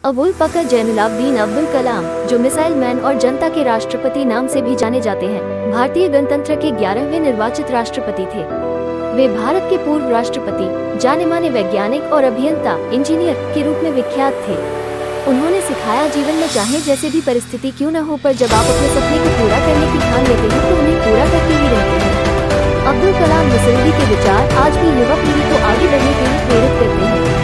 अबुल फकर जैनुलाब्दीन अब्दुल कलाम, जो missile man और जनता के राष्ट्रपति नाम से भी जाने जाते हैं, भारतीय गणतंत्र के 11वें निर्वाचित राष्ट्रपति थे। वे भारत के पूर्व राष्ट्रपति, जाने माने वैज्ञानिक और अभियंता, इंजीनियर के रूप में विख्यात थे। उन्होंने सिखाया, जीवन में चाहे जैसे भी परिस्थिति क्यों न हो, पर जब आप अपने सपने को पूरा करने की ठान लेते हैं तो उन्हें पूरा करके ही रहते हैं। अब्दुल कलाम मुसल्दी के विचार आज भी युवा पीढ़ी को आगे बढ़ने के लिए प्रेरित करते हैं।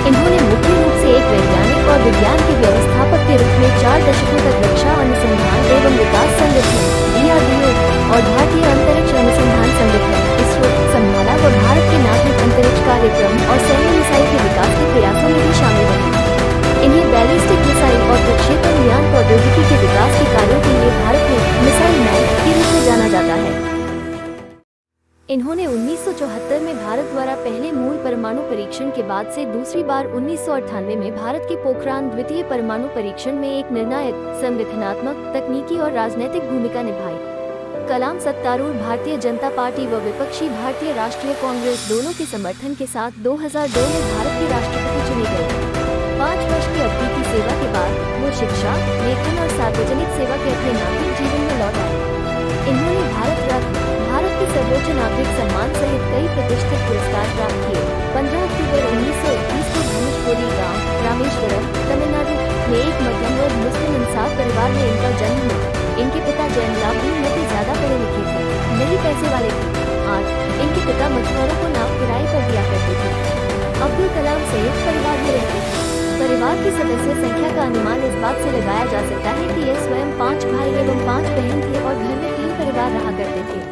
इन्होंने मुख्य रूप से एक वैज्ञानिक और विज्ञान के व्यवस्थापक के रूप में 4 दशकों तक रक्षा अनुसंधान एवं विकास संगठन (DRDO) और भारतीय अंतरिक्ष अनुसंधान संगठन (ISRO) संभाला व भारत के नागरिक अंतरिक्ष कार्यक्रम और सैन्य मिसाइल के विकास के प्रयासों में भी शामिल रहे। इन्हें बैलिस्टिक मिसाइल और प्रक्षेपण यान प्रौद्योगिकी के विकास के कार्यों के लिए भारत में मिसाइल मैन के रूप में जाना जाता है। इन्होंने 1974 में भारत द्वारा पहले मूल परमाणु परीक्षण के बाद से दूसरी बार 1998 में भारत के पोखरान द्वितीय परमाणु परीक्षण में एक निर्णायक, संगठनात्मक, तकनीकी और राजनैतिक भूमिका निभाई। कलाम सत्तारूढ़ भारतीय जनता पार्टी व विपक्षी भारतीय राष्ट्रीय कांग्रेस दोनों के समर्थन के साथ 2002 में भारत के राष्ट्रपति चुने गए। 5 वर्ष की अवधि की सेवा के बाद वो शिक्षा, लेखन और सार्वजनिक सेवा के अपने नागरिक जीवन में लौट आए। इन्होंने भारत रत्न, भारत के सर्वोच्च नागरिक सम्मान सहित कई प्रतिष्ठित पुरस्कार प्राप्त किए। 15 अक्टूबर 1921 को धनुषकोडी गांव, रामेश्वरम, तमिलनाडु में एक मध्यम वर्ग मुस्लिम इंसाफ परिवार में इनका जन्म हुआ। इनके पिता जैनुलाब्दीन नबी ज्यादा पढ़े लिखे थे, नहीं पैसे वाले थे। आज इनके पिता मछुआरों को नाव किराए पर दिया करते थे। अब्दुल कलाम संयुक्त परिवार में रहते थे। परिवार की सदस्य संख्या का अनुमान इस बात से लगाया जा सकता है कि यह स्वयं 5 भाई एवं 5 बहन थे और घर में 3 परिवार रहा करते थे।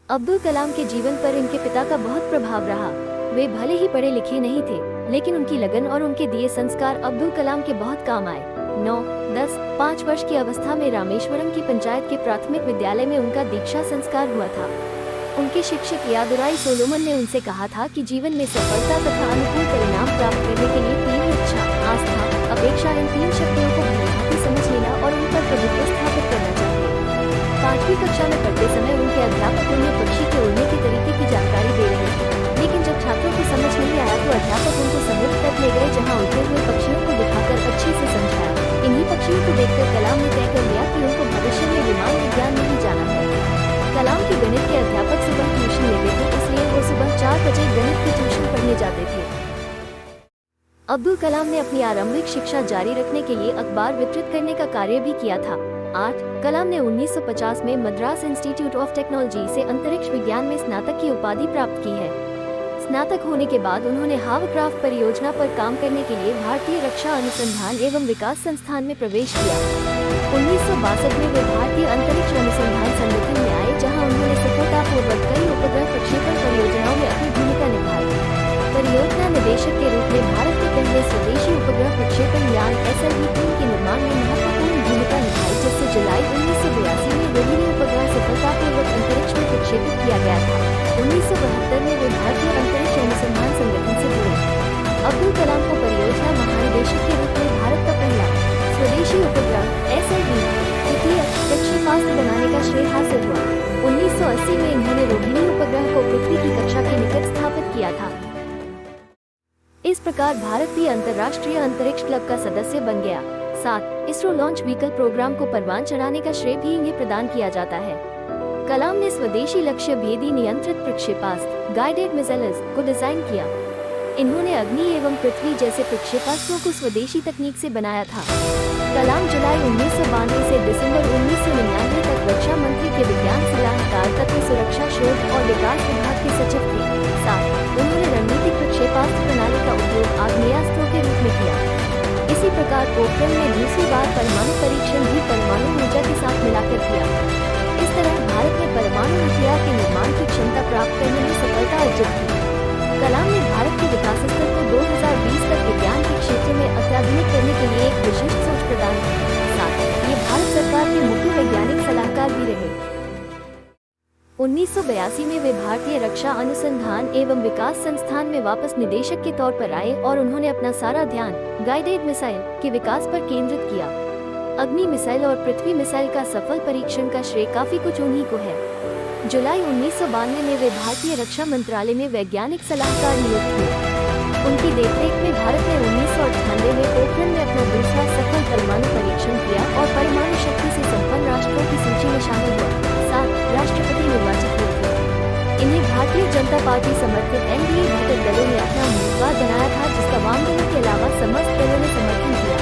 अब्दुल कलाम के जीवन पर इनके पिता का बहुत प्रभाव रहा। वे भले ही पढ़े लिखे नहीं थे, लेकिन उनकी लगन और उनके दिए संस्कार अब्दुल कलाम के बहुत काम आए। 9, 10, 5 वर्ष की अवस्था में रामेश्वरम की पंचायत के प्राथमिक विद्यालय में उनका दीक्षा संस्कार हुआ था। उनके शिक्षक यादुराई सोलोमन ने उनसे कहा था कि जीवन में सफलता तथा अनुकूल परिणाम प्राप्त करने के लिए 3 इच्छा, आस्था, अपेक्षा, इन 3 शक्तियों को भलीभांति समझ लेना और उन पर प्रभुत्व स्थापित करना चाहिए। 5वीं कक्षा में पढ़ते समय उनके अध्यापक उन्हें पक्षी के उड़ने के तरीके की जानकारी दे रहे थे, लेकिन जब छात्रों को समझ नहीं आया तो अध्यापक उनको समुद्र तक ले गए, जहाँ उड़ते हुए पक्षियों को दिखाकर अच्छे से समझाया। इन्हीं पक्षियों को देखकर कलाम ने तय कर लिया कि उनको भविष्य में विमान विज्ञान में ही जाना है। कलाम के गणित के अध्यापक सुबह ट्यूशन लेते थे, इसलिए वो सुबह 4 बजे गणित की ट्यूशन पढ़ने जाते थे। अब्दुल कलाम ने अपनी आरंभिक शिक्षा जारी रखने के लिए अखबार वितरित करने का कार्य भी किया था। 8, कलाम ने 1950 में मद्रास इंस्टीट्यूट ऑफ टेक्नोलॉजी से अंतरिक्ष विज्ञान में स्नातक की उपाधि प्राप्त की है। स्नातक होने के बाद उन्होंने हावरक्राफ्ट परियोजना पर काम करने के लिए भारतीय रक्षा अनुसंधान एवं विकास संस्थान में प्रवेश किया। 1962 में वे भारतीय अंतरिक्ष अनुसंधान संगठन में आए, जहां उन्होंने सफलतापूर्वक कई उपग्रह प्रक्षेपण परियोजनाओं में अपनी भूमिका निभाई। परियोजना निदेशक के रूप में भारत के पहले स्वदेशी उपग्रह प्रक्षेपण यान SLV-3 के निर्माण में महत्वपूर्ण भूमिका निभाई, जिससे जुलाई 1982 में रोहिणी उपग्रह सफलतापूर्वक अंतरिक्ष में प्रक्षेपित किया गया था। 1972 में वे भारतीय अंतरिक्ष अनुसंधान संगठन से जुड़े। अब्दुल कलाम को परियोजना महानिदेशक के रूप में भारत का पहला स्वदेशी उपग्रह SLV-द्वितीय प्रक्षेपास्त्र बनाने का श्रेय हासिल हुआ। 1980 में इन्होंने रोहिणी उपग्रह को पृथ्वी की कक्षा के निकट स्थापित किया था। इस प्रकार भारत भी अंतर्राष्ट्रीय अंतरिक्ष क्लब का सदस्य बन गया। 7, इसरो लॉन्च व्हीकल प्रोग्राम को परवान चढ़ाने का श्रेय भी इन्हें प्रदान किया जाता है। कलाम ने स्वदेशी लक्ष्य भेदी नियंत्रित प्रक्षेपास्त्र गाइडेड मिसाइल्स को डिजाइन किया। इन्होंने अग्नि एवं पृथ्वी जैसे प्रक्षेपास्त्रों को स्वदेशी तकनीक से बनाया था। कलाम जुलाई 1992 से दिसंबर 1999 तक रक्षा मंत्री के विज्ञान सलाहकार तथा सुरक्षा शोध और विकास विभाग के सचिव थे। 7, उन्होंने रणनीतिक प्रक्षेपास्त्र प्रणाली का उपयोग आग्नेयास्त्रों के रूप में किया। इसी प्रकार पोखरण में दूसरी बार परमाणु परीक्षण भी परमाणु ऊर्जा के साथ मिलाकर किया। इस तरह भारत ने परमाणु हथियार के निर्माण की क्षमता प्राप्त करने में सफलता अर्जित की। कलाम ने भारत के विकास स्तर को 2020 तक विज्ञान के क्षेत्र में अत्याधुनिक करने के लिए एक विशिष्ट सोच प्रदान की। 7, ये भारत सरकार के मुख्य वैज्ञानिक सलाहकार भी रहे। 1982 में वे भारतीय रक्षा अनुसंधान एवं विकास संस्थान में वापस निदेशक के तौर पर आए और उन्होंने अपना सारा ध्यान गाइडेड मिसाइल के विकास पर केंद्रित किया। अग्नि मिसाइल और पृथ्वी मिसाइल का सफल परीक्षण का श्रेय काफी कुछ उन्हीं को है। जुलाई 1992 में वे भारतीय रक्षा मंत्रालय में वैज्ञानिक सलाहकार नियुक्त हुए। उनकी देखरेख में भारत ने 1998 में भारतीय जनता पार्टी समर्थित एनडीए घटक दलों ने अपना उम्मीदवार बनाया था, जिसका वाम दलों के अलावा समस्त दलों ने समर्थन किया।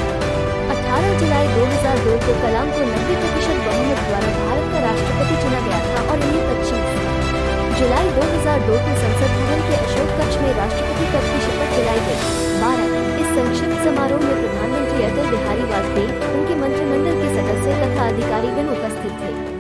18 जुलाई 2002 को कलाम को 90% बहुमत द्वारा भारत का राष्ट्रपति चुना गया था और इन्हें 25 जुलाई 2002 को संसद भवन के अशोक कक्ष में राष्ट्रपति पद की शपथ दिलाई गई। 12 इस संक्षिप्त समारोह में प्रधानमंत्री अटल बिहारी वाजपेयी, उनके मंत्रिमंडल के सदस्य तथा अधिकारीगण उपस्थित थे।